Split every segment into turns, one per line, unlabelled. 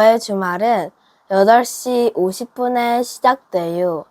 저의 주말은 8시 50분에 시작돼요.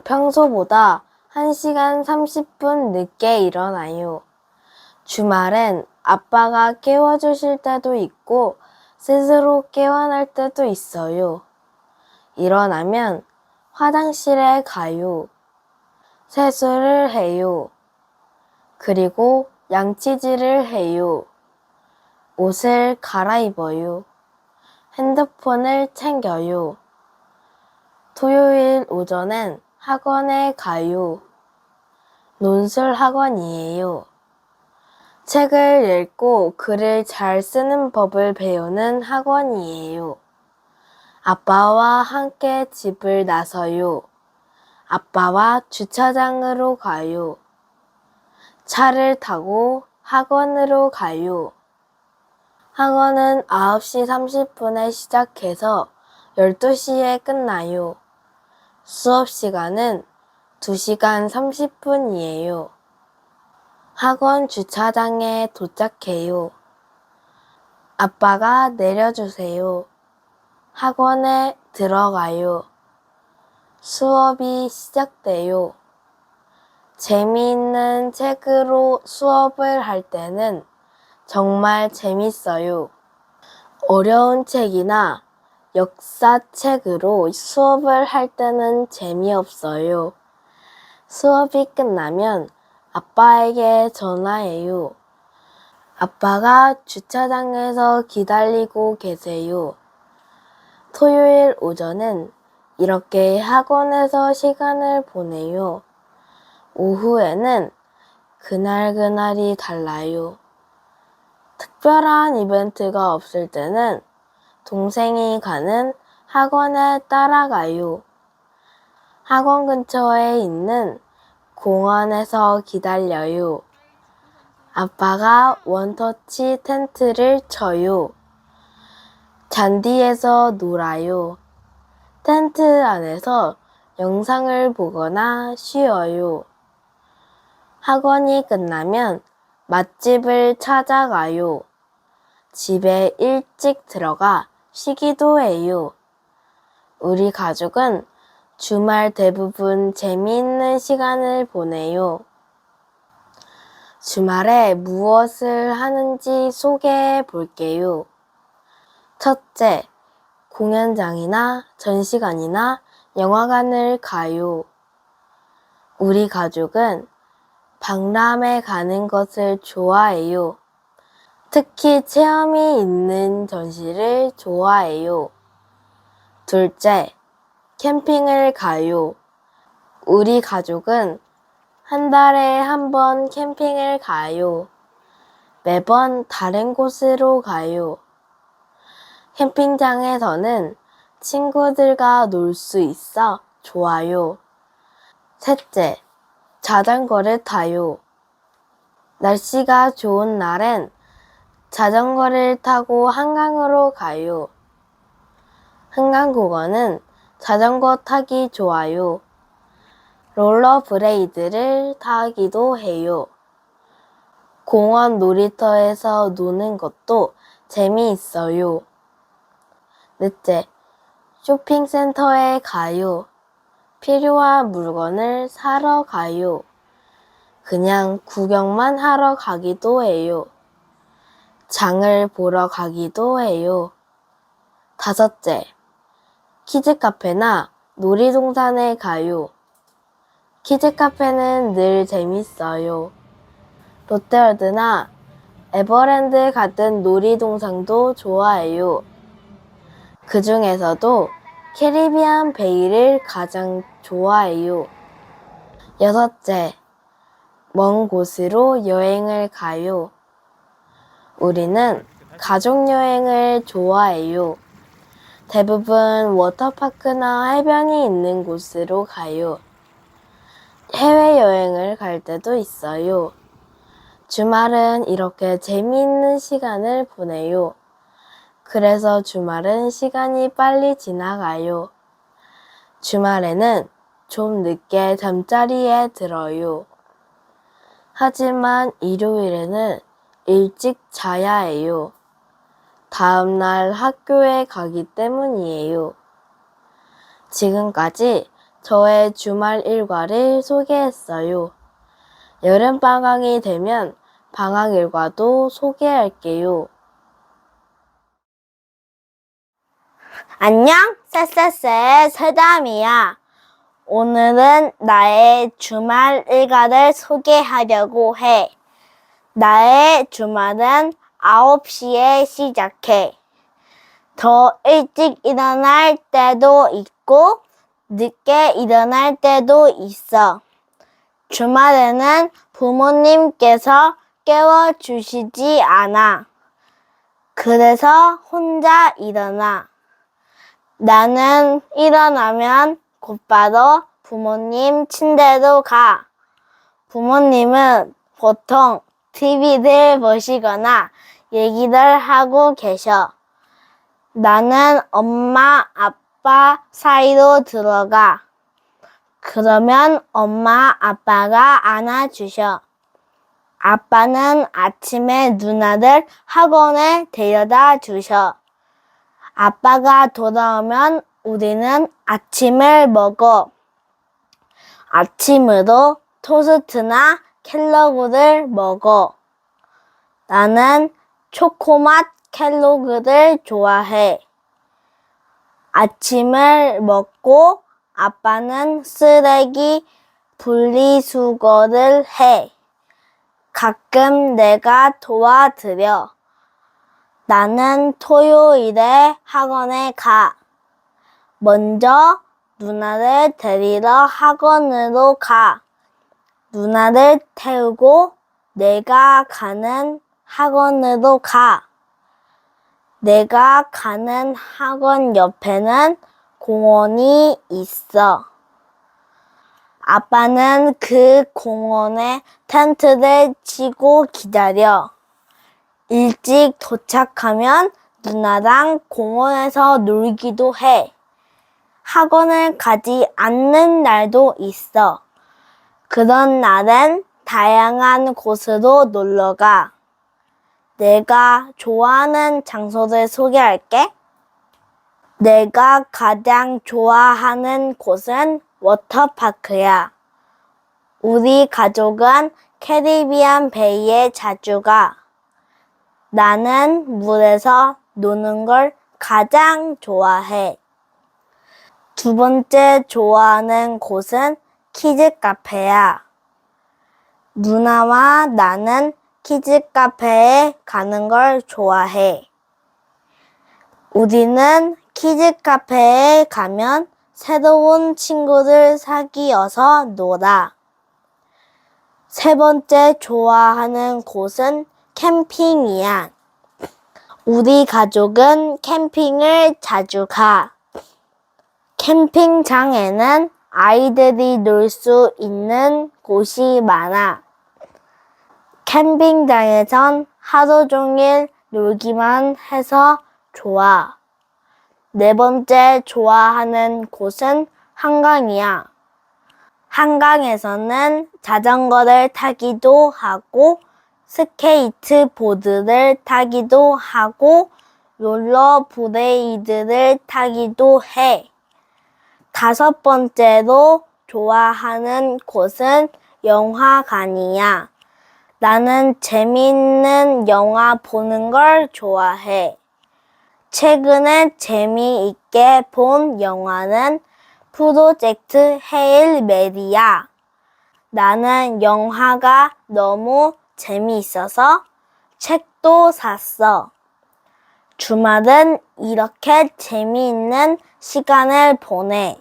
평소보다 1시간 30분 늦게 일어나요. 주말엔 아빠가 깨워주실 때도 있고 스스로 깨어날 때도 있어요. 일어나면 화장실에 가요. 세수를 해요. 그리고 양치질을 해요. 옷을 갈아입어요. 핸드폰을 챙겨요. 토요일 오전엔 학원에 가요. 논술 학원이에요. 책을 읽고 글을 잘 쓰는 법을 배우는 학원이에요. 아빠와 함께 집을 나서요. 아빠와 주차장으로 가요. 차를 타고 학원으로 가요. 학원은 9시 30분에 시작해서 12시에 끝나요. 수업 시간은 2시간 30분이에요. 학원 주차장에 도착해요. 아빠가 내려주세요. 학원에 들어가요. 수업이 시작돼요. 재미있는 책으로 수업을 할 때는 정말 재밌어요. 어려운 책이나 역사책으로 수업을 할 때는 재미없어요. 수업이 끝나면 아빠에게 전화해요. 아빠가 주차장에서 기다리고 계세요. 토요일 오전은 이렇게 학원에서 시간을 보내요. 오후에는 그날그날이 달라요. 특별한 이벤트가 없을 때는 동생이 가는 학원에 따라가요. 학원 근처에 있는 공원에서 기다려요. 아빠가 원터치 텐트를 쳐요. 잔디에서 놀아요. 텐트 안에서 영상을 보거나 쉬어요. 학원이 끝나면 맛집을 찾아가요. 집에 일찍 들어가 쉬기도 해요. 우리 가족은 주말 대부분 재미있는 시간을 보내요. 주말에 무엇을 하는지 소개해 볼게요. 첫째, 공연장이나 전시관이나 영화관을 가요. 우리 가족은 박람회 가는 것을 좋아해요. 특히 체험이 있는 전시를 좋아해요. 둘째, 캠핑을 가요. 우리 가족은 한 달에 한 번 캠핑을 가요. 매번 다른 곳으로 가요. 캠핑장에서는 친구들과 놀 수 있어 좋아요. 셋째, 자전거를 타요. 날씨가 좋은 날엔 자전거를 타고 한강으로 가요. 한강공원은 자전거 타기 좋아요. 롤러브레이드를 타기도 해요. 공원 놀이터에서 노는 것도 재미있어요. 넷째, 쇼핑센터에 가요. 필요한 물건을 사러 가요. 그냥 구경만 하러 가기도 해요. 장을 보러 가기도 해요. 다섯째, 키즈카페나 놀이동산에 가요. 키즈카페는 늘 재밌어요. 롯데월드나 에버랜드 같은 놀이동산도 좋아해요. 그 중에서도 캐리비안 베이를 가장 좋아해요. 여섯째, 먼 곳으로 여행을 가요. 우리는 가족여행을 좋아해요. 대부분 워터파크나 해변이 있는 곳으로 가요. 해외여행을 갈 때도 있어요. 주말은 이렇게 재미있는 시간을 보내요. 그래서 주말은 시간이 빨리 지나가요. 주말에는 좀 늦게 잠자리에 들어요. 하지만 일요일에는 일찍 자야 해요. 다음날 학교에 가기 때문이에요. 지금까지 저의 주말 일과를 소개했어요. 여름방학이 되면 방학 일과도 소개할게요. 안녕, 쎄쎄쎄 세담이야. 오늘은 나의 주말 일과를 소개하려고 해. 나의 주말은 9시에 시작해. 더 일찍 일어날 때도 있고 늦게 일어날 때도 있어. 주말에는 부모님께서 깨워주시지 않아. 그래서 혼자 일어나. 나는 일어나면 곧바로 부모님 침대로 가. 부모님은 보통 TV를 보시거나 얘기를 하고 계셔. 나는 엄마, 아빠 사이로 들어가. 그러면 엄마, 아빠가 안아주셔. 아빠는 아침에 누나를 학원에 데려다 주셔. 아빠가 돌아오면 우리는 아침을 먹어. 아침으로 토스트나 kellog을 먹어. 나는 초코맛 kellog을 좋아해. 아침을 먹고 아빠는 쓰레기 분리수거를 해. 가끔 내가 도와드려. 나는 토요일에 학원에 가. 먼저 누나를 데리러 학원으로 가. 누나를 태우고 내가 가는 학원으로 가. 내가 가는 학원 옆에는 공원이 있어. 아빠는 그 공원에 텐트를 치고 기다려. 일찍 도착하면 누나랑 공원에서 놀기도 해. 학원을 가지 않는 날도 있어. 그런 날은 다양한 곳으로 놀러 가. 내가 좋아하는 장소를 소개할게. 내가 가장 좋아하는 곳은 워터파크야. 우리 가족은 캐리비안 베이에 자주 가. 나는 물에서 노는 걸 가장 좋아해. 두 번째 좋아하는 곳은 키즈 카페야. 누나와 나는 키즈 카페에 가는 걸 좋아해. 우리는 키즈 카페에 가면 새로운 친구들 사귀어서 놀아. 세 번째 좋아하는 곳은 캠핑이야. 우리 가족은 캠핑을 자주 가. 캠핑장에는 아이들이 놀 수 있는 곳이 많아. 캠핑장에선 하루 종일 놀기만 해서 좋아. 네 번째 좋아하는 곳은 한강이야. 한강에서는 자전거를 타기도 하고 스케이트보드를 타기도 하고 롤러브레이드를 타기도 해. 다섯 번째로 좋아하는 곳은 영화관이야. 나는 재미있는 영화 보는 걸 좋아해. 최근에 재미있게 본 영화는 프로젝트 헤일 메리야. 나는 영화가 너무 재미있어서 책도 샀어. 주말은 이렇게 재미있는 시간을 보내.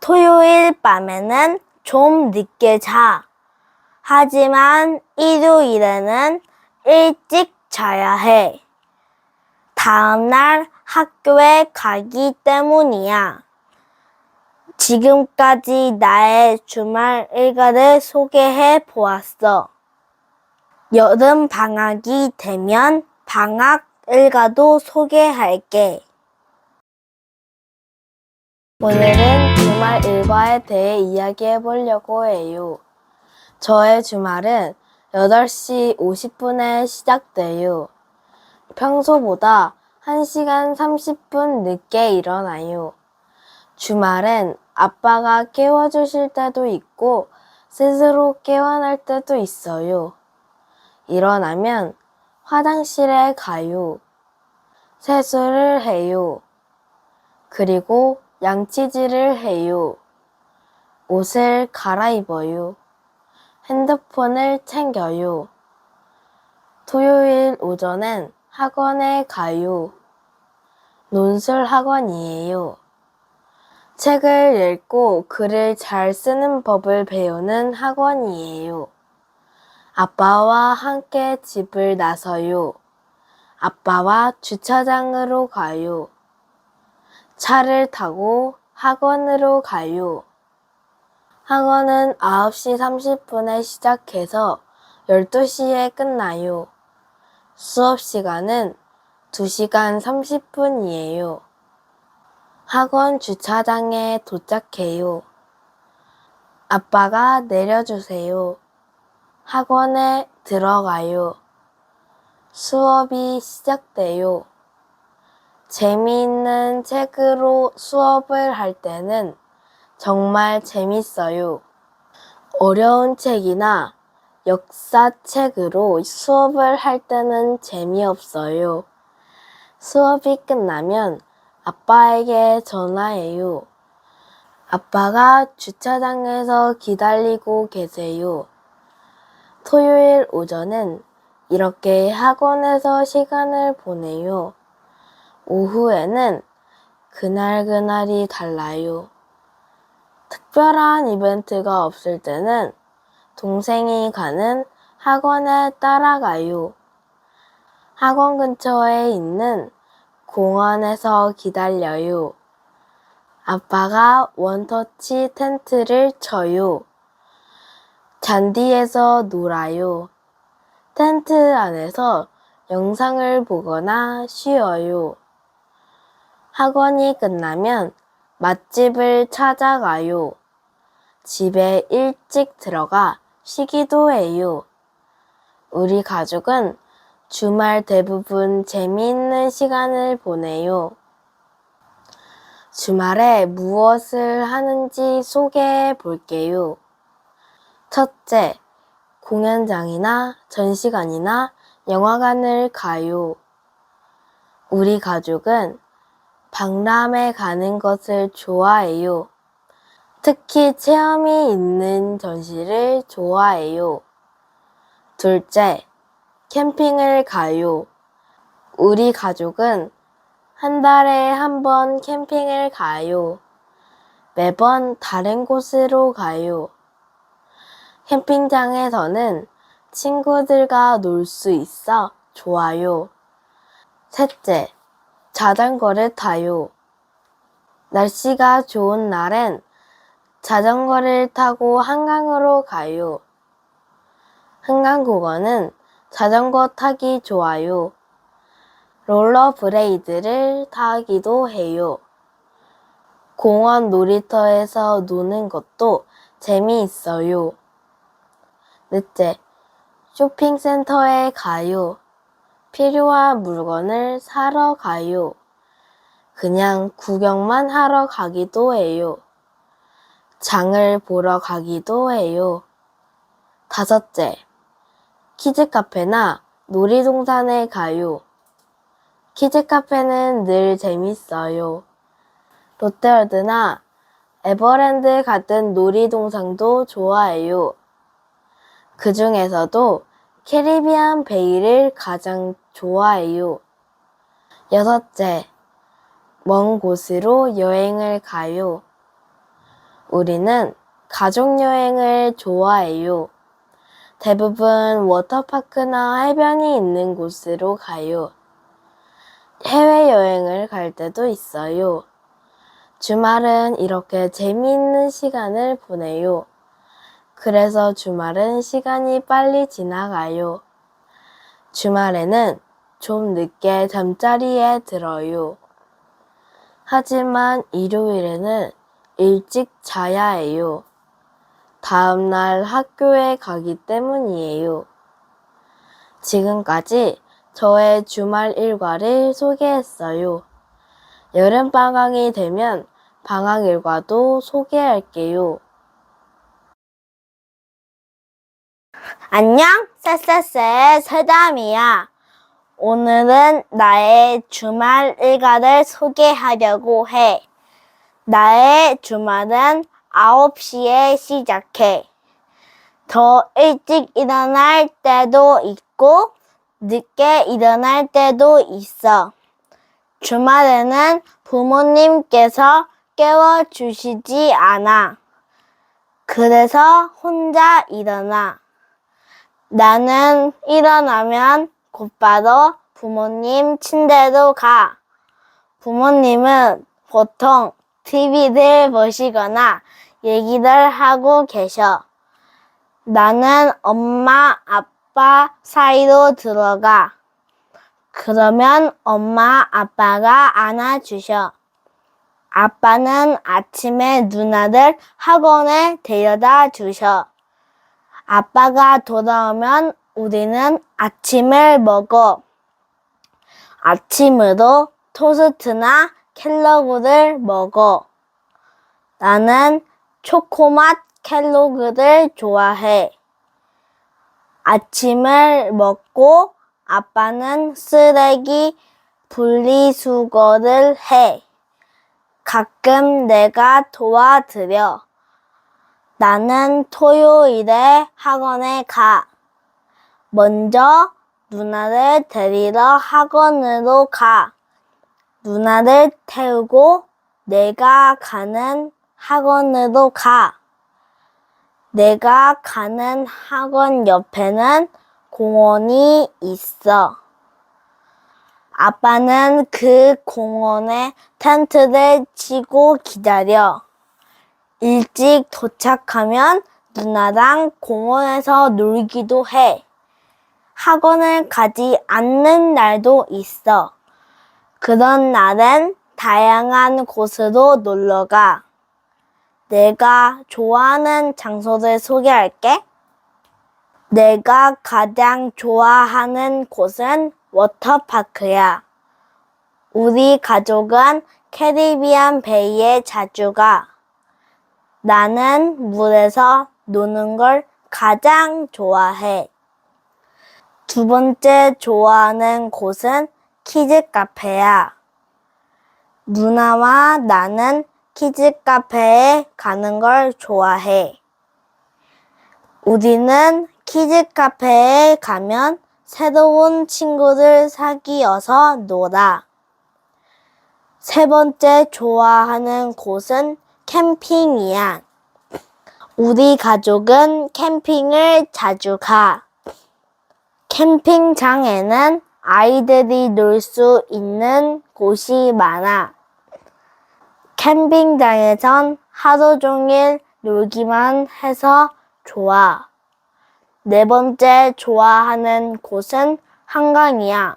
토요일 밤에는 좀 늦게 자. 하지만 일요일에는 일찍 자야 해. 다음날 학교에 가기 때문이야. 지금까지 나의 주말 일과를 소개해 보았어. 여름 방학이 되면 방학 일과도 소개할게. 오늘은 주말 일과에 대해 이야기해 보려고 해요. 저의 주말은 8시 50분에 시작돼요. 평소보다
1시간 30분 늦게 일어나요. 주말엔 아빠가 깨워주실 때도 있고 스스로 깨어날 때도 있어요. 일어나면 화장실에 가요. 세수를 해요. 그리고 양치질을 해요. 옷을 갈아입어요. 핸드폰을 챙겨요. 토요일 오전엔 학원에 가요. 논술 학원이에요. 책을 읽고 글을 잘 쓰는 법을 배우는 학원이에요. 아빠와 함께 집을 나서요. 아빠와 주차장으로 가요. 차를 타고 학원으로 가요. 학원은 9시 30분에 시작해서 12시에 끝나요. 수업 시간은 2시간 30분이에요. 학원 주차장에 도착해요. 아빠가 내려주세요. 학원에 들어가요. 수업이 시작돼요. 재미있는 책으로 수업을 할 때는 정말 재밌어요. 어려운 책이나 역사책으로 수업을 할 때는 재미없어요. 수업이 끝나면 아빠에게 전화해요. 아빠가 주차장에서 기다리고 계세요. 토요일 오전은 이렇게 학원에서 시간을 보내요. 오후에는 그날그날이 달라요. 특별한 이벤트가 없을 때는 동생이 가는 학원에 따라가요. 학원 근처에 있는 공원에서 기다려요. 아빠가 원터치 텐트를 쳐요. 잔디에서 놀아요. 텐트 안에서 영상을 보거나 쉬어요. 학원이 끝나면 맛집을 찾아가요. 집에 일찍 들어가 쉬기도 해요. 우리 가족은 주말 대부분 재미있는 시간을 보내요. 주말에 무엇을 하는지 소개해 볼게요. 첫째, 공연장이나 전시관이나 영화관을 가요. 우리 가족은 박람회 가는 것을 좋아해요. 특히 체험이 있는 전시를 좋아해요. 둘째, 캠핑을 가요. 우리 가족은 한 달에 한 번 캠핑을 가요. 매번 다른 곳으로 가요. 캠핑장에서는 친구들과 놀 수 있어 좋아요. 셋째, 자전거를 타요. 날씨가 좋은 날엔 자전거를 타고 한강으로 가요. 한강공원은 자전거 타기 좋아요. 롤러브레이드를 타기도 해요. 공원 놀이터에서 노는 것도 재미있어요. 넷째, 쇼핑센터에 가요. 필요한 물건을 사러 가요. 그냥 구경만 하러 가기도 해요. 장을 보러 가기도 해요. 다섯째, 키즈카페나 놀이동산에 가요. 키즈카페는 늘 재밌어요. 롯데월드나 에버랜드 같은 놀이동산도 좋아해요. 그 중에서도 캐리비안 베이를 가장 좋아해요. 여섯째, 먼 곳으로 여행을 가요. 우리는 가족여행을 좋아해요. 대부분 워터파크나 해변이 있는 곳으로 가요. 해외여행을 갈 때도 있어요. 주말은 이렇게 재미있는 시간을 보내요. 그래서 주말은 시간이 빨리 지나가요. 주말에는 좀 늦게 잠자리에 들어요. 하지만 일요일에는 일찍 자야 해요. 다음날 학교에 가기 때문이에요. 지금까지 저의 주말 일과를 소개했어요. 여름방학이 되면 방학 일과도 소개할게요.
안녕, 쎄쎄쎄 세담이야. 오늘은 나의 주말 일과를 소개하려고 해. 나의 주말은 9시에 시작해. 더 일찍 일어날 때도 있고, 늦게 일어날 때도 있어. 주말에는 부모님께서 깨워주시지 않아. 그래서 혼자 일어나. 나는 일어나면 곧바로 부모님 침대로 가. 부모님은 보통 TV를 보시거나 얘기를 하고 계셔. 나는 엄마, 아빠 사이로 들어가. 그러면 엄마, 아빠가 안아주셔. 아빠는 아침에 누나를 학원에 데려다 주셔. 아빠가 돌아오면 우리는 아침을 먹어. 아침으로 토스트나 kell로그를 먹어. 나는 초코맛 kell로그를 좋아해. 아침을 먹고 아빠는 쓰레기 분리수거를 해. 가끔 내가 도와드려. 나는 토요일에 학원에 가. 먼저 누나를 데리러 학원으로 가. 누나를 태우고 내가 가는 학원으로 가. 내가 가는 학원 옆에는 공원이 있어. 아빠는 그 공원에 텐트를 치고 기다려. 일찍 도착하면 누나랑 공원에서 놀기도 해. 학원을 가지 않는 날도 있어. 그런 날엔 다양한 곳으로 놀러 가. 내가 좋아하는 장소를 소개할게. 내가 가장 좋아하는 곳은 워터파크야. 우리 가족은 캐리비안 베이에 자주 가. 나는 물에서 노는 걸 가장 좋아해. 두 번째 좋아하는 곳은 키즈 카페야. 누나와 나는 키즈 카페에 가는 걸 좋아해. 우리는 키즈 카페에 가면 새로운 친구들 사귀어서 놀아. 세 번째 좋아하는 곳은 캠핑이야. 우리 가족은 캠핑을 자주 가. 캠핑장에는 아이들이 놀 수 있는 곳이 많아. 캠핑장에선 하루 종일 놀기만 해서 좋아. 네 번째 좋아하는 곳은 한강이야.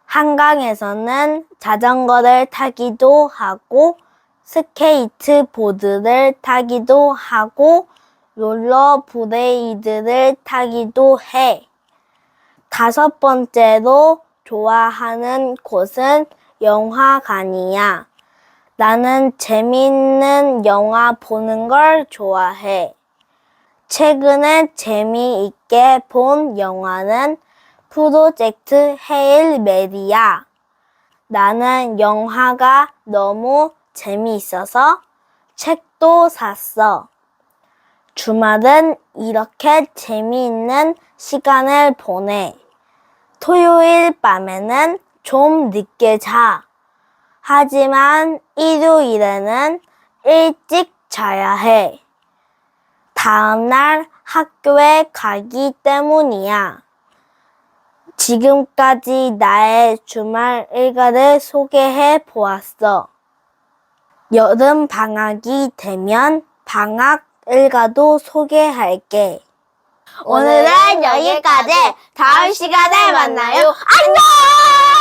한강에서는 자전거를 타기도 하고 스케이트보드를 타기도 하고 롤러브레이드를 타기도 해. 다섯 번째로 좋아하는 곳은 영화관이야. 나는 재미있는 영화 보는 걸 좋아해. 최근에 재미있게 본 영화는 프로젝트 헤일 메리야. 나는 영화가 너무 재미있어서 책도 샀어. 주말은 이렇게 재미있는 시간을 보내. 토요일 밤에는 좀 늦게 자. 하지만 일요일에는 일찍 자야 해. 다음날 학교에 가기 때문이야. 지금까지 나의 주말 일과를 소개해 보았어. 여름 방학이 되면 방학 일과도 소개할게.
오늘은 여기까지. 다음 시간에 만나요. 안녕!